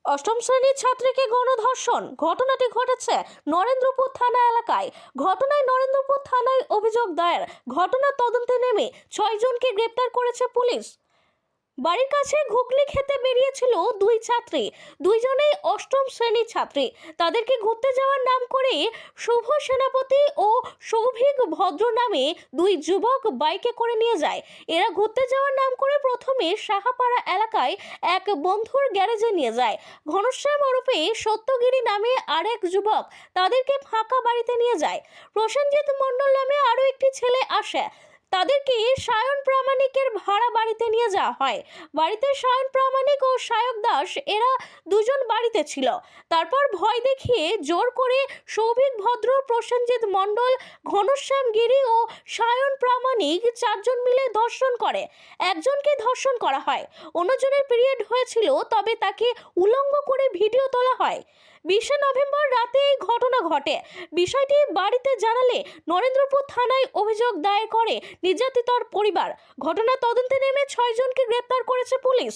অষ্টম শ্রেণীর ছাত্রীকে গণধর্ষণ ঘটনাটি ঘটেছে নরেন্দ্রপুর থানা এলাকায়। ঘটনায় নরেন্দ্রপুর থানায় অভিযোগ দায়ের। ঘটনার তদন্তে নেমে 6 জনকে গ্রেপ্তার করেছে পুলিশ। বাড়ির কাছে ঘুগলি খেতে বেরিয়েছিল দুই ছাত্রী, দুইজনেই অষ্টম শ্রেণীর ছাত্রী। তাদেরকে ঘুরতে যাওয়ার নাম করে শুভ সেনাপতি ও সৌভিক ভদ্র নামে দুই যুবক বাইকে করে নিয়ে যায়। এরা ঘুরতে যাওয়ার নাম করে প্রথমে সাহাপাড়া এলাকায় এক বন্ধুর গ্যারেজে নিয়ে যায়। ঘনশ্যাম ওরফে সত্যগিরি নামে আরেক যুবক তাদেরকে ফাঁকা বাড়িতে নিয়ে যায়। প্রসেনজিৎ মণ্ডল নামে আরও একটি ছেলে আসে। তাদেরকে সায়ন প্রামাণিকের ভাড়া বাড়িতে নিয়ে যাওয়া হয়। বাড়িতে সায়ন প্রামাণিক ও সায়ক দাস এরা দুজন বাড়িতে ছিল। তারপর ভয় দেখিয়ে জোর করে সৌভিক ভদ্র, প্রসেনজিৎ মণ্ডল, ঘনশ্যাম গিরি ও সায়ন প্রামাণিক 4 জন মিলে ধর্ষণ করে। একজনকে ধর্ষণ করা হয়, অন্যজনের পিরিয়ড হয়েছিল, তবে তাকে উলঙ্গ করে ভিডিও তোলা হয়। 20 নভেম্বর রাতে এই ঘটনা ঘটে। বিষয়টি বাড়িতে জানালে নরেন্দ্রপুর থানায় অভিযোগ দায়ের করে নির্যাতিতার পরিবার। ঘটনা তদন্তে নেমে 6 জনকে গ্রেপ্তার করেছে পুলিশ।